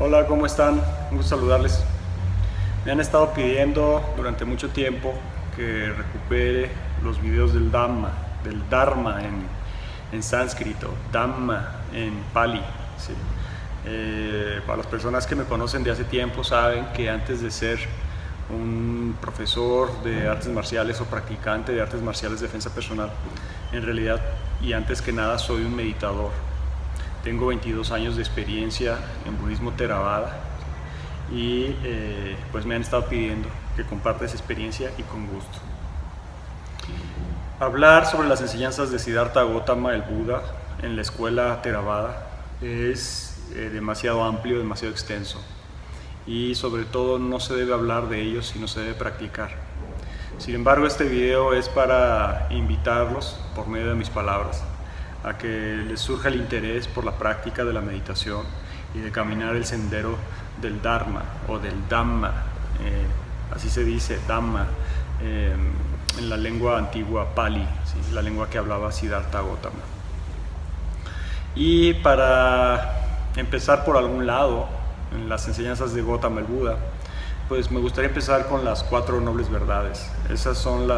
Hola, ¿cómo están? Un gusto saludarles. Me han estado pidiendo durante mucho tiempo que recupere los videos del Dharma en sánscrito, Dhamma en Pali. ¿Sí? Para las personas que me conocen de hace tiempo saben que antes de ser un profesor de artes marciales o practicante de artes marciales de defensa personal, en realidad y antes que nada soy un meditador. Tengo 22 años de experiencia en budismo Theravada y pues me han estado pidiendo que comparta esa experiencia y con gusto. Hablar sobre las enseñanzas de Siddhartha Gautama, el Buda, en la escuela Theravada es demasiado amplio, demasiado extenso y sobre todo no se debe hablar de ellos, sino se debe practicar. Sin embargo, este video es para invitarlos por medio de mis palabras a que les surja el interés por la práctica de la meditación y de caminar el sendero del Dharma o del Dhamma, así se dice, Dhamma, en la lengua antigua Pali, ¿sí? La lengua que hablaba Siddhartha Gautama. Y para empezar por algún lado, en las enseñanzas de Gautama el Buda, pues me gustaría empezar con las 4 nobles verdades. Esas son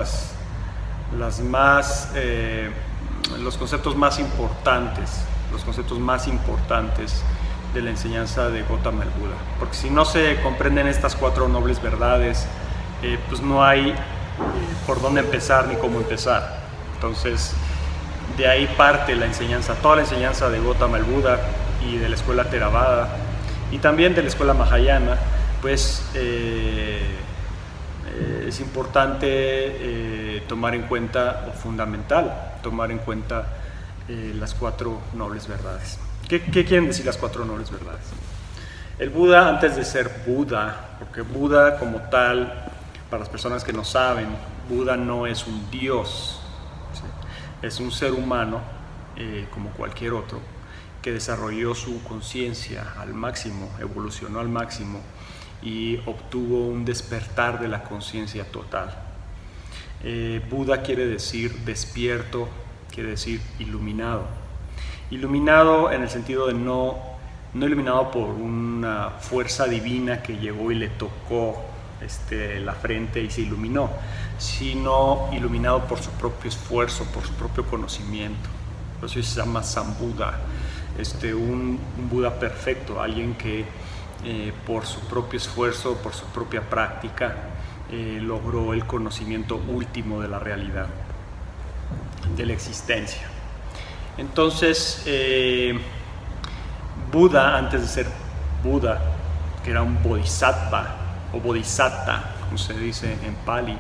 los conceptos más importantes de la enseñanza de Gautama el Buda, porque si no se comprenden estas 4 nobles verdades, pues no hay por dónde empezar ni cómo empezar. Entonces de ahí parte la enseñanza, toda la enseñanza de Gautama el Buda y de la escuela Theravada y también de la escuela Mahayana. Pues es importante tomar en cuenta, o fundamental, tomar en cuenta las 4 nobles verdades. ¿Qué quieren decir las 4 nobles verdades? El Buda, antes de ser Buda, porque Buda como tal, para las personas que no saben, Buda no es un dios, ¿sí? Es un ser humano como cualquier otro, que desarrolló su conciencia al máximo, evolucionó al máximo y obtuvo un despertar de la conciencia total. Buda quiere decir despierto, quiere decir iluminado. Iluminado en el sentido de no iluminado por una fuerza divina que llegó y le tocó la frente y se iluminó, sino iluminado por su propio esfuerzo, por su propio conocimiento. Por eso se llama Sambuddha, un Buda perfecto, alguien que por su propio esfuerzo, por su propia práctica, logró el conocimiento último de la realidad, de la existencia. Entonces, Buda, antes de ser Buda, que era un bodhisattva o bodhisatta, como se dice en Pali,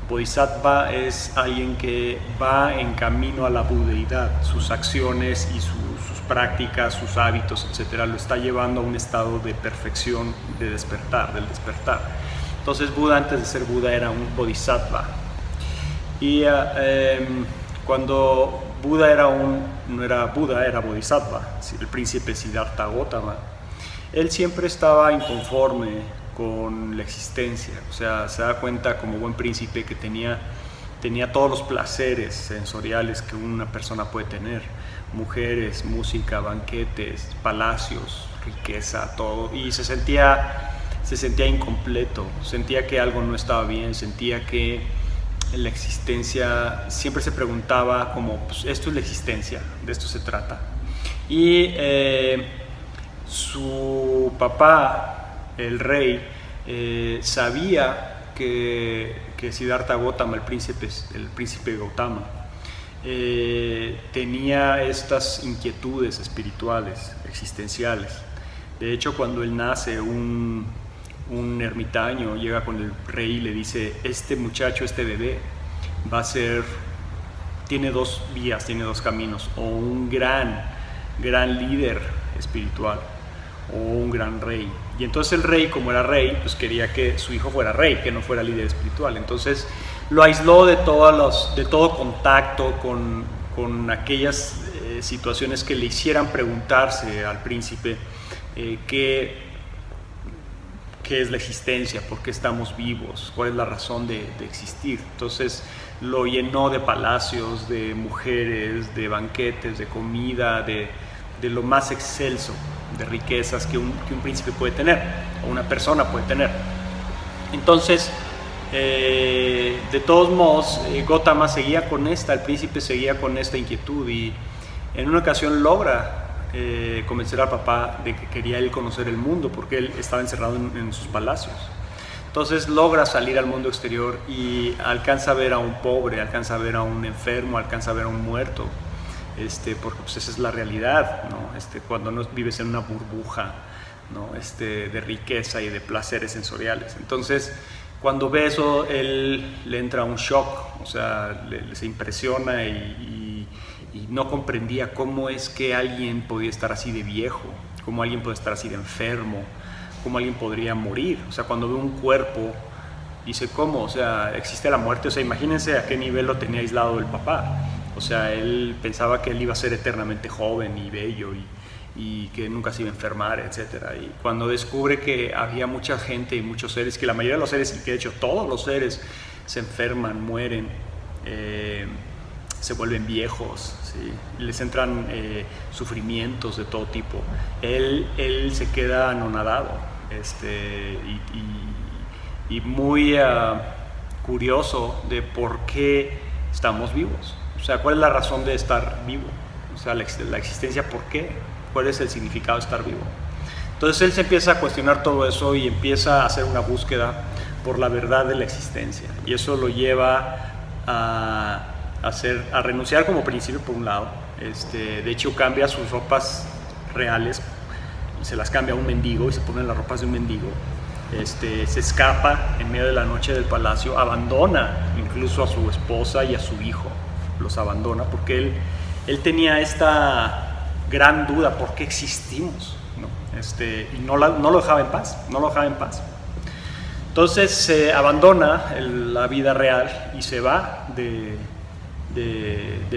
bodhisattva es alguien que va en camino a la budeidad. Sus acciones y sus prácticas, sus hábitos, etcétera, lo está llevando a un estado de perfección, del despertar. Entonces Buda, antes de ser Buda, era un bodhisattva. Y cuando Buda no era Buda, era bodhisattva, el príncipe Siddhartha Gautama, él siempre estaba inconforme con la existencia. O sea, se da cuenta como buen príncipe que tenía todos los placeres sensoriales que una persona puede tener: mujeres, música, banquetes, palacios, riqueza, todo, y se sentía incompleto, sentía que algo no estaba bien, sentía que la existencia, siempre se preguntaba como, pues, esto es la existencia, de esto se trata. Y su papá, el rey, sabía que Siddhartha Gautama, el príncipe Gautama, tenía estas inquietudes espirituales, existenciales. De hecho, cuando él nace, un ermitaño llega con el rey y le dice: este muchacho, este bebé, tiene 2 vías, tiene 2 caminos, o un gran líder espiritual, o un gran rey. Y entonces el rey, como era rey, pues quería que su hijo fuera rey, que no fuera líder espiritual. Entonces lo aisló de todo contacto con aquellas situaciones que le hicieran preguntarse al príncipe qué es la existencia, por qué estamos vivos, cuál es la razón de existir. Entonces lo llenó de palacios, de mujeres, de banquetes, de comida, de lo más excelso. de riquezas que un príncipe puede tener, o una persona puede tener. Entonces, de todos modos, Gautama seguía con el príncipe seguía con esta inquietud, y en una ocasión logra convencer al papá de que quería él conocer el mundo, porque él estaba encerrado en sus palacios. Entonces logra salir al mundo exterior y alcanza a ver a un pobre, alcanza a ver a un enfermo, alcanza a ver a un muerto, porque pues esa es la realidad, ¿no? Cuando no vives en una burbuja, ¿no? De riqueza y de placeres sensoriales. Entonces, cuando ve eso, él le entra un shock, o sea, se impresiona y no comprendía cómo es que alguien podía estar así de viejo, cómo alguien puede estar así de enfermo, cómo alguien podría morir. O sea, cuando ve un cuerpo, dice, ¿cómo? O sea, existe la muerte. O sea, imagínense a qué nivel lo tenía aislado el papá. O sea, él pensaba que él iba a ser eternamente joven y bello y que nunca se iba a enfermar, etc. Y cuando descubre que había mucha gente y muchos seres, que la mayoría de los seres, y que de hecho todos los seres se enferman, mueren, se vuelven viejos, ¿sí? Les entran sufrimientos de todo tipo, él se queda anonadado, y muy curioso de por qué estamos vivos. O sea, ¿cuál es la razón de estar vivo? O sea, la existencia, ¿por qué? ¿Cuál es el significado de estar vivo? Entonces él se empieza a cuestionar todo eso y empieza a hacer una búsqueda por la verdad de la existencia, y eso lo lleva a renunciar como príncipe, por un lado. De hecho, cambia sus ropas reales, se las cambia a un mendigo y se pone las ropas de un mendigo. Se escapa en medio de la noche del palacio, abandona incluso a su esposa y a su hijo, los abandona porque él tenía esta gran duda: ¿por qué existimos? ¿No? Y no lo dejaba en paz, Entonces se abandona la vida real y se va de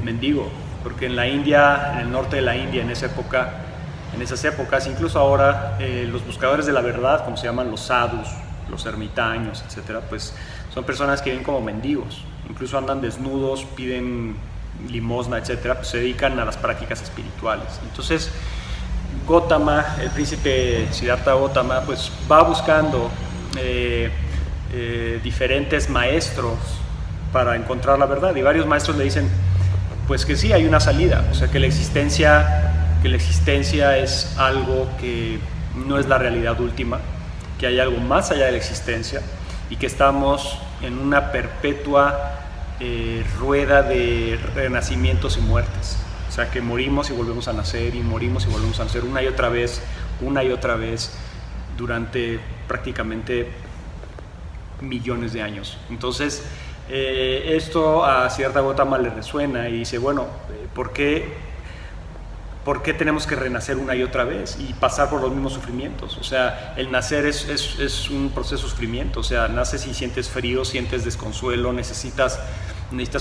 mendigo, porque en la India, en el norte de la India, en esas épocas, incluso ahora, los buscadores de la verdad, como se llaman los sadhus, los ermitaños, etcétera, pues son personas que viven como mendigos, incluso andan desnudos, piden limosna, etcétera, pues se dedican a las prácticas espirituales. Entonces Gautama, el príncipe Siddhartha Gautama, pues va buscando diferentes maestros para encontrar la verdad, y varios maestros le dicen pues que sí hay una salida, o sea, que la existencia es algo que no es la realidad última, que hay algo más allá de la existencia y que estamos en una perpetua rueda de renacimientos y muertes. O sea, que morimos y volvemos a nacer, y morimos y volvemos a nacer una y otra vez durante prácticamente millones de años. Entonces esto a Siddhartha Gautama le resuena y dice, bueno, ¿por qué tenemos que renacer una y otra vez y pasar por los mismos sufrimientos? O sea, el nacer es un proceso de sufrimiento. O sea, naces y sientes frío, sientes desconsuelo, necesitas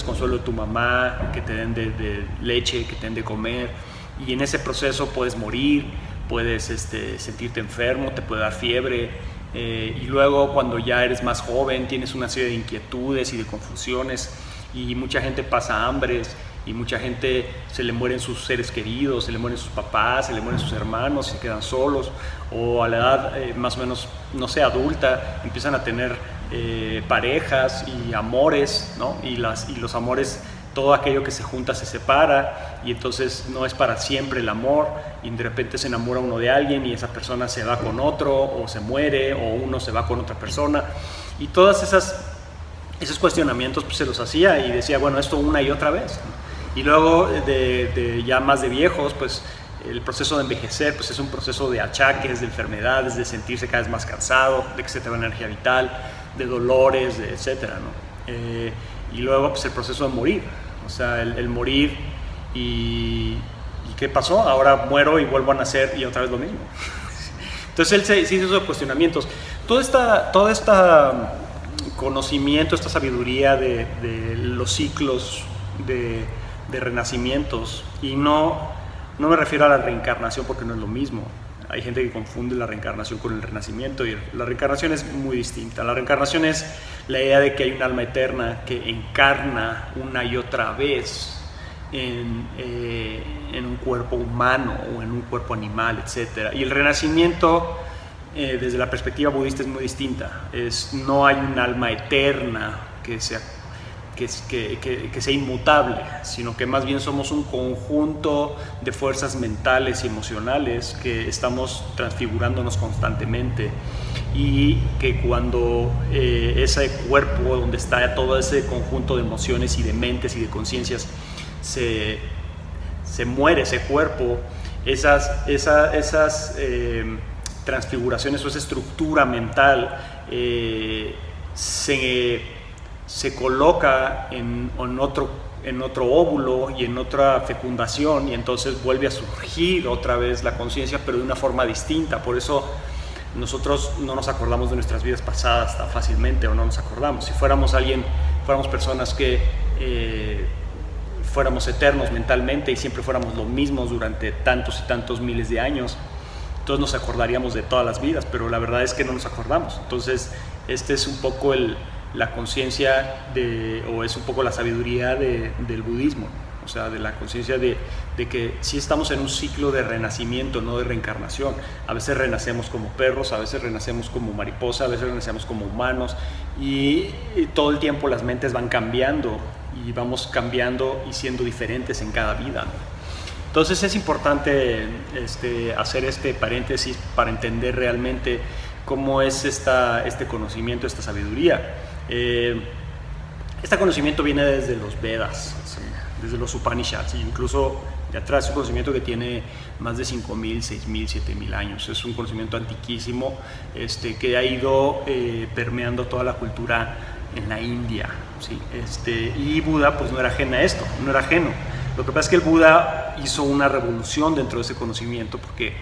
consuelo de tu mamá, que te den de leche, que te den de comer, y en ese proceso puedes morir, puedes sentirte enfermo, te puede dar fiebre, y luego cuando ya eres más joven tienes una serie de inquietudes y de confusiones, y mucha gente pasa hambres, y mucha gente se le mueren sus seres queridos, se le mueren sus papás, se le mueren sus hermanos, se quedan solos, o a la edad más o menos, no sé, adulta, empiezan a tener parejas y amores, ¿no? Y los amores, todo aquello que se junta se separa, y entonces no es para siempre el amor, y de repente se enamora uno de alguien y esa persona se va con otro, o se muere, o uno se va con otra persona, y todas esos cuestionamientos pues se los hacía y decía, bueno, esto una y otra vez, ¿no? Y luego ya más de viejos, pues el proceso de envejecer pues es un proceso de achaques, de enfermedades, de sentirse cada vez más cansado, de que se te va energía vital, de dolores, etcétera, ¿no? Y luego pues el proceso de morir, o sea, el morir, y ¿qué pasó? Ahora muero y vuelvo a nacer y otra vez lo mismo. Entonces él se hizo esos cuestionamientos. Todo este conocimiento, esta sabiduría de los ciclos de renacimientos, y no me refiero a la reencarnación porque no es lo mismo. Hay gente que confunde la reencarnación con el renacimiento, y la reencarnación es muy distinta. La reencarnación es la idea de que hay un alma eterna que encarna una y otra vez en un cuerpo humano o en un cuerpo animal, etc. Y el renacimiento, desde la perspectiva budista, es muy distinta. No hay un alma eterna que sea inmutable, sino que más bien somos un conjunto de fuerzas mentales y emocionales que estamos transfigurándonos constantemente, y que cuando ese cuerpo donde está todo ese conjunto de emociones y de mentes y de conciencias se muere, ese cuerpo, esas transfiguraciones o esa estructura mental se coloca en otro óvulo y en otra fecundación, y entonces vuelve a surgir otra vez la conciencia, pero de una forma distinta. Por eso nosotros no nos acordamos de nuestras vidas pasadas tan fácilmente, o no nos acordamos. Si fuéramos personas que fuéramos eternos mentalmente y siempre fuéramos lo mismos durante tantos y tantos miles de años, entonces nos acordaríamos de todas las vidas, pero la verdad es que no nos acordamos. Entonces este es un poco la conciencia o es un poco la sabiduría del budismo, o sea, de la conciencia de que sí estamos en un ciclo de renacimiento, no de reencarnación. A veces renacemos como perros, a veces renacemos como mariposa, a veces renacemos como humanos, y todo el tiempo las mentes van cambiando y vamos cambiando y siendo diferentes en cada vida, ¿no? Entonces es importante hacer este paréntesis para entender realmente cómo es este conocimiento, esta sabiduría. Este conocimiento viene desde los Vedas, ¿sí? Desde los Upanishads, incluso de atrás. Es un conocimiento que tiene más de 5.000, 6.000, 7.000 años. Es un conocimiento antiquísimo que ha ido permeando toda la cultura en la India, ¿sí? Y Buda pues no era ajeno a esto, no era ajeno. Lo que pasa es que el Buda hizo una revolución dentro de ese conocimiento, porque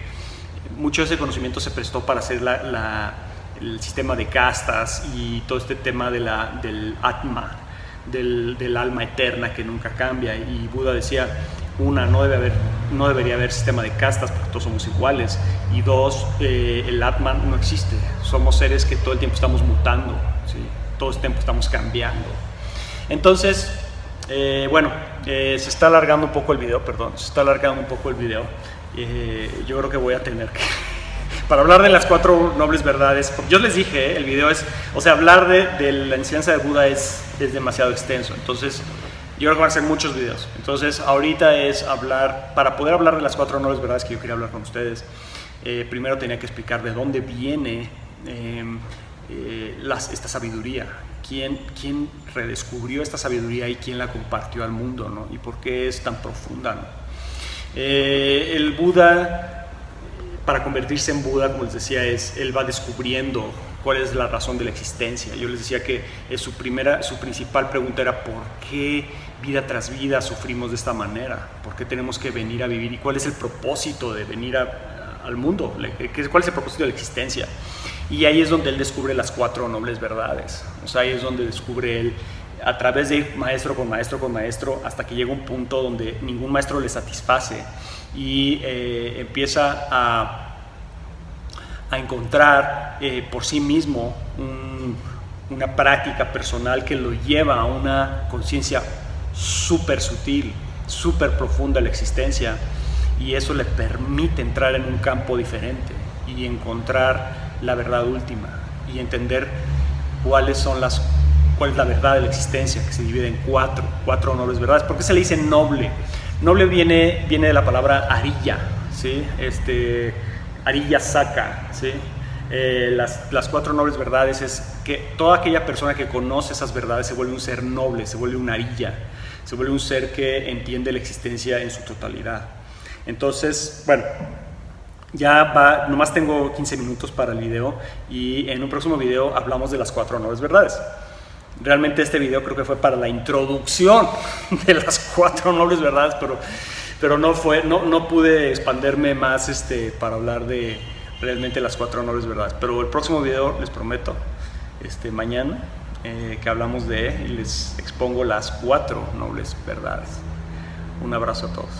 mucho de ese conocimiento se prestó para hacer el sistema de castas y todo este tema del Atma, del alma eterna que nunca cambia. Y Buda decía, no debería haber sistema de castas porque todos somos iguales, y dos, el Atma no existe. Somos seres que todo el tiempo estamos mutando, ¿sí? Todo el tiempo estamos cambiando. Entonces, se está alargando un poco el video, yo creo que voy a tener que para hablar de las 4 nobles verdades, porque yo les dije, el video hablar de la enseñanza de Buda es demasiado extenso. Entonces yo creo que van a ser muchos videos. Entonces ahorita para poder hablar de las 4 nobles verdades que yo quería hablar con ustedes, primero tenía que explicar de dónde viene esta sabiduría, quién redescubrió esta sabiduría y quién la compartió al mundo, ¿no? Y por qué es tan profunda, ¿no? El Buda, para convertirse en Buda, como les decía, él va descubriendo cuál es la razón de la existencia. Yo les decía que su principal pregunta era ¿por qué vida tras vida sufrimos de esta manera? ¿Por qué tenemos que venir a vivir? ¿Y cuál es el propósito de venir al mundo? ¿Cuál es el propósito de la existencia? Y ahí es donde él descubre las 4 nobles verdades. O sea, ahí es donde descubre él, a través de ir maestro con maestro con maestro, hasta que llega un punto donde ningún maestro le satisface, y empieza a encontrar por sí mismo una práctica personal que lo lleva a una conciencia súper sutil, súper profunda de la existencia, y eso le permite entrar en un campo diferente y encontrar la verdad última y entender cuál es la verdad de la existencia, que se divide en cuatro nobles verdades. ¿Por qué se le dice noble? Noble viene de la palabra arilla, ¿sí? Arilla saca, ¿sí? Las 4 nobles verdades es que toda aquella persona que conoce esas verdades se vuelve un ser noble, se vuelve una arilla, se vuelve un ser que entiende la existencia en su totalidad. Entonces, nomás tengo 15 minutos para el video, y en un próximo video hablamos de las 4 nobles verdades. Realmente este video creo que fue para la introducción de las 4 nobles verdades, pero no pude expanderme más para hablar de realmente las 4 nobles verdades. Pero el próximo video, les prometo, mañana, que hablamos y les expongo las 4 nobles verdades. Un abrazo a todos.